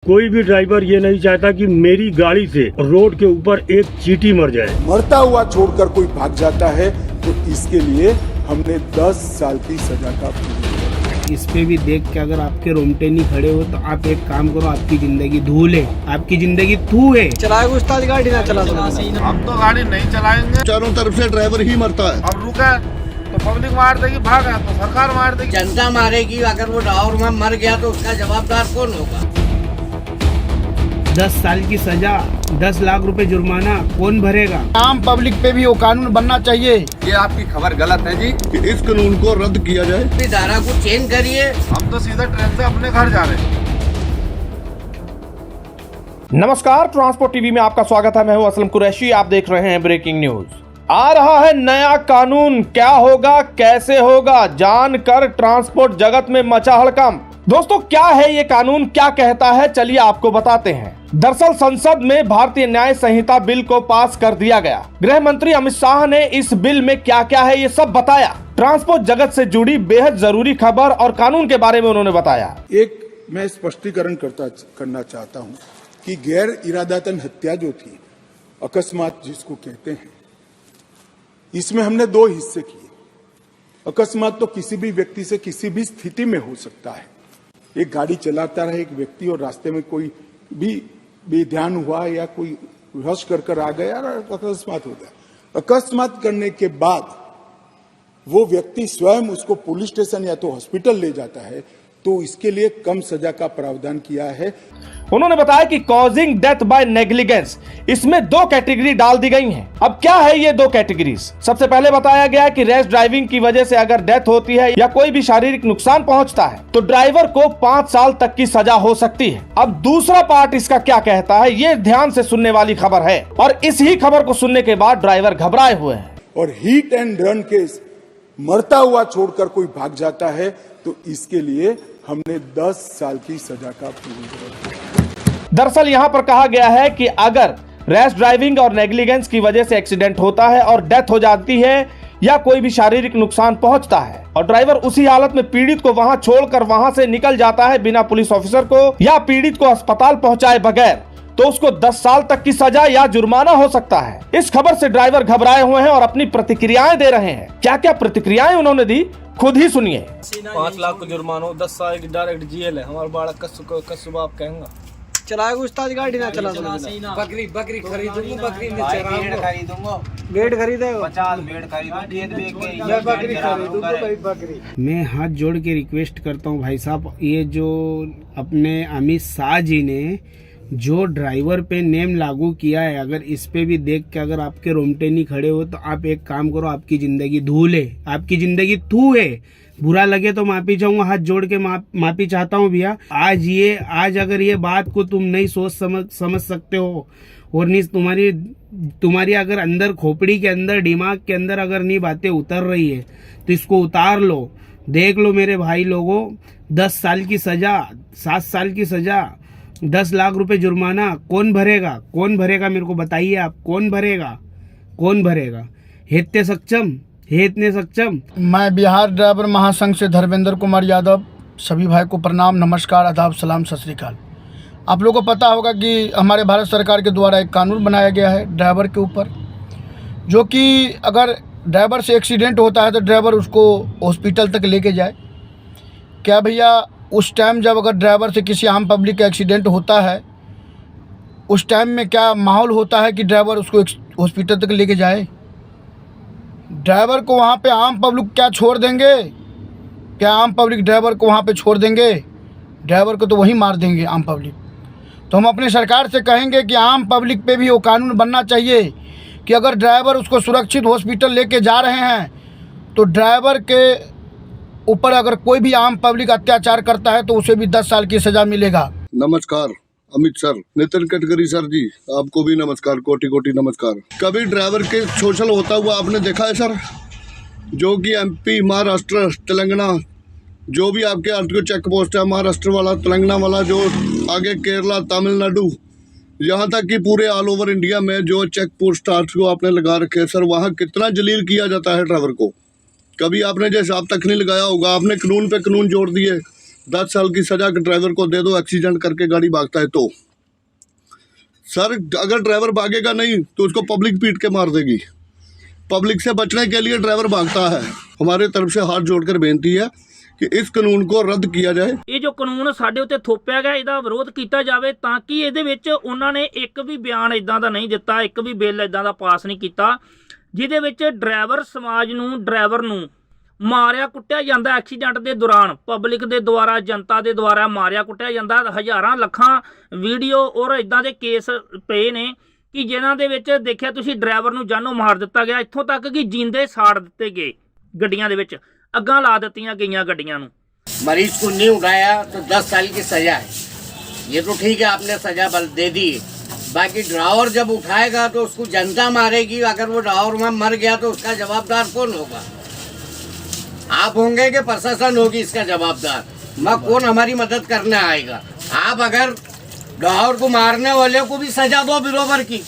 कोई भी ड्राइवर ये नहीं चाहता कि मेरी गाड़ी से रोड के ऊपर एक चींटी मर जाए। मरता हुआ छोड़कर कोई भाग जाता है तो इसके लिए हमने 10 साल की सजा का इस पे भी देख के अगर आपके रोंगटे नहीं खड़े हो तो आप एक काम करो, आपकी जिंदगी धूल है, आपकी जिंदगी थू है। चलाएगा उस्ताद गाड़ी ना चला हम तो गाड़ी नहीं चलाएंगे। चारों तरफ से ड्राइवर ही मरता है। अब रुका तो पब्लिक मार देगी, भागा तो सरकार मार देगी, जनता मारेगी। अगर वो ड्राइवर में मर गया तो उसका जवाबदार कौन होगा? 10 साल की सजा, 10 लाख रुपए जुर्माना कौन भरेगा? आम पब्लिक पे भी वो कानून बनना चाहिए। ये आपकी खबर गलत है जी। कि इस कानून को रद्द किया जाए। धारा को चेंज करिए। हम तो सीधा ट्रेन से अपने घर जा रहे हैं। नमस्कार, ट्रांसपोर्ट टीवी में आपका स्वागत है। मैं हूं असलम कुरैशी। आप देख रहे हैं ब्रेकिंग न्यूज। आ रहा है नया कानून, क्या होगा, कैसे होगा, जानकर ट्रांसपोर्ट जगत में मचा हड़कंप। दोस्तों, क्या है ये कानून, क्या कहता है, चलिए आपको बताते हैं। दरअसल संसद में भारतीय न्याय संहिता बिल को पास कर दिया गया। गृह मंत्री अमित शाह ने इस बिल में क्या क्या है ये सब बताया। ट्रांसपोर्ट जगत से जुड़ी बेहद जरूरी खबर और कानून के बारे में उन्होंने बताया। एक मैं स्पष्टीकरण करना चाहता हूं कि गैर इरादतन हत्या जो थी, अकस्मात जिसको कहते हैं, इसमें हमने 2 हिस्से किए। अकस्मात तो किसी भी व्यक्ति से किसी भी स्थिति में हो सकता है। एक गाड़ी चलाता रहे एक व्यक्ति और रास्ते में कोई भी बेध्यान हुआ या कोई रश कर आ गया और अकस्मात हो गया। अकस्मात करने के बाद वो व्यक्ति स्वयं उसको पुलिस स्टेशन या तो हॉस्पिटल ले जाता है, तो इसके लिए कम सजा का प्रावधान किया है। उन्होंने बताया कि कॉजिंग डेथ बाय नेग्लिजेंस, इसमें 2 कैटेगरी डाल दी गई हैं। अब क्या है ये 2 कैटेगरीज? सबसे पहले बताया गया कि रैश ड्राइविंग की वजह से अगर डेथ होती है या कोई भी शारीरिक नुकसान पहुंचता है तो ड्राइवर को 5 साल तक की सजा हो सकती है। अब दूसरा पार्ट इसका क्या कहता है, ये ध्यान से सुनने वाली खबर है और इस ही खबर को सुनने के बाद ड्राइवर घबराए हुए हैं। और हिट एंड रन केस, मरता हुआ छोड़कर कोई भाग जाता है तो इसके लिए हमने 10 साल की सजा का दरअसल यहाँ पर कहा गया है कि अगर रैश ड्राइविंग और नेग्लिजेंस की वजह से एक्सीडेंट होता है और डेथ हो जाती है या कोई भी शारीरिक नुकसान पहुंचता है और ड्राइवर उसी हालत में पीड़ित को वहां छोड़कर वहां से निकल जाता है बिना पुलिस ऑफिसर को या पीड़ित को अस्पताल पहुंचाए बगैर, तो उसको 10 साल तक की सजा या जुर्माना हो सकता है। इस खबर से ड्राइवर घबराए हुए हैं और अपनी प्रतिक्रियाएं दे रहे हैं। क्या क्या प्रतिक्रियाएं उन्होंने दी, खुद ही सुनिए। 5 लाख को जुर्माना, 10 साल की डायरेक्ट जेल है। हमारा बालक कस्बा आप कहेंगे चलाएगा उस्ताद गाड़ी ना चला। बकरी खरीदूंगा, बकरी में खरीदूंगा, बेड खरीदे 50 बेड खरीदूंगा, खेत बेच के मैं बकरी खरीदूंगा भाई। बकरी मैं हाथ जोड़ के रिक्वेस्ट करता हूँ भाई साहब, ये जो अपने अमित शाह जी ने जो ड्राइवर पे नेम लागू किया है, अगर इस पे भी देख के अगर आपके रोंगटे नहीं खड़े हो तो आप एक काम करो, आपकी जिंदगी धूल है, आपकी जिंदगी थू है। बुरा लगे तो माफी चाहूंगा, हाथ जोड़ के माफी चाहता हूँ भैया। आज अगर ये बात को तुम नहीं सोच समझ सकते हो और नहीं तुम्हारी अगर अंदर खोपड़ी के अंदर, दिमाग के अंदर अगर नहीं बातें उतर रही है तो इसको उतार लो। देख लो मेरे भाई लोगों, 10 साल की सजा, 7 साल की सजा, 10 लाख रुपए जुर्माना कौन भरेगा? कौन भरेगा मेरे को बताइए आप, कौन भरेगा? हेतने सक्षम। मैं बिहार ड्राइवर महासंघ से धर्मेंद्र कुमार यादव। सभी भाई को प्रणाम, नमस्कार, आदाब, सलाम, सत श्री अकाल। आप लोगों को पता होगा कि हमारे भारत सरकार के द्वारा एक कानून बनाया गया है ड्राइवर के ऊपर, जो कि अगर ड्राइवर से एक्सीडेंट होता है तो ड्राइवर उसको हॉस्पिटल तक लेके जाए। क्या भैया, उस टाइम जब अगर ड्राइवर से किसी आम पब्लिक का एक्सीडेंट होता है, उस टाइम में क्या माहौल होता है कि ड्राइवर उसको हॉस्पिटल तक लेके जाए? ड्राइवर को वहाँ पे आम पब्लिक क्या छोड़ देंगे? क्या आम पब्लिक ड्राइवर को वहाँ पे छोड़ देंगे? ड्राइवर को तो वहीं मार देंगे आम पब्लिक। तो हम अपनी सरकार से कहेंगे कि आम पब्लिक पे भी वो कानून बनना चाहिए कि अगर ड्राइवर उसको सुरक्षित हॉस्पिटल लेके जा रहे हैं तो ड्राइवर के ऊपर अगर कोई भी आम पब्लिक अत्याचार करता है तो उसे भी 10 साल की सजा मिलेगा। नमस्कार अमित सर, नितिन गडकरी सर जी, आपको भी नमस्कार, कोटि नमस्कार। कभी ड्राइवर के शोषण होता हुआ आपने देखा है सर? जो कि MP, महाराष्ट्र, तेलंगाना, जो भी आपके आरटीओ चेक पोस्ट है, महाराष्ट्र वाला, तेलंगाना वाला, जो आगे केरला, तमिलनाडु, यहाँ तक कि पूरे ऑल ओवर इंडिया में जो चेक पोस्ट को आपने लगा रखे सर, वहाँ कितना जलील किया जाता है ड्राइवर को। कभी आपने जो हिसाब तक नहीं लगाया होगा, आपने कानून पे कानून जोड़ दिए। 10 साल की सजा के ड्राइवर को दे दो, एक्सीडेंट करके गाड़ी भागता है तो। सर अगर ड्राइवर भागेगा नहीं तो उसको पब्लिक पीट के मार देगी। पब्लिक से बचने के लिए ड्राइवर भागता है। हमारे तरफ से हाथ जोड़कर बेनती है कि इस ਕਾਨੂੰਨ को ਰੱਦ किया जाए। ਇਹ ਜੋ ਕਾਨੂੰਨ ਸਾਡੇ ਉੱਤੇ ਥੋਪਿਆ ਗਿਆ ਇਹਦਾ ਵਿਰੋਧ ਕੀਤਾ ਜਾਵੇ ਤਾਂ ਕਿ ਇਹਦੇ ਵਿੱਚ ਉਹਨਾਂ ਨੇ ਇੱਕ ਵੀ ਬਿਆਨ ਇਦਾਂ ਦਾ ਨਹੀਂ ਦਿੱਤਾ, ਇੱਕ ਵੀ ਬਿੱਲ ਇਦਾਂ ਦਾ ਪਾਸ ਨਹੀਂ ਕੀਤਾ ਜਿਹਦੇ ਵਿੱਚ ਡਰਾਈਵਰ ਸਮਾਜ ਨੂੰ, ਡਰਾਈਵਰ ਨੂੰ ਮਾਰਿਆ ਕੁੱਟਿਆ ਜਾਂਦਾ ਐਕਸੀਡੈਂਟ ਦੇ ਦੌਰਾਨ, ਪਬਲਿਕ ਦੇ ਦੁਆਰਾ, ਜਨਤਾ ਦੇ ਦੁਆਰਾ ਮਾਰਿਆ ਕੁੱਟਿਆ ਜਾਂਦਾ। ਹਜ਼ਾਰਾਂ ਲੱਖਾਂ ਵੀਡੀਓ ਔਰ ਇਦਾਂ ਦੇ ਕੇਸ ਪਏ ਨੇ ਕਿ ਜਿਨ੍ਹਾਂ ਦੇ ਵਿੱਚ ਦੇਖਿਆ ਤੁਸੀਂ ਡਰਾਈਵਰ ਨੂੰ ਜਾਨੋਂ ਮਾਰ ਦਿੱਤਾ ਗਿਆ, ਇੱਥੋਂ ਤੱਕ ਕਿ ਜਿੰਦੇ ਸਾੜ ਦਿੱਤੇ ਗਏ ਗੱਡੀਆਂ ਦੇ ਵਿੱਚ, ਅੱਗਾਂ ਲਾ ਦਿੱਤੀਆਂ ਗਈਆਂ ਗੱਡੀਆਂ ਨੂੰ। मरीज को नहीं उठाया तो 10 साल की सजा है, ये तो ठीक है, आपने सजा बल दे दी। बाकी ड्राइवर जब उठाएगा तो उसको जनता मारेगी। अगर वो ड्राइवर में मर गया तो उसका जवाबदार कौन होगा? आप होंगे कि प्रशासन होगी इसका जवाबदार? कौन हमारी मदद करने आएगा? आप अगर ड्राइवर को मारने वाले को भी सजा दो बराबर की।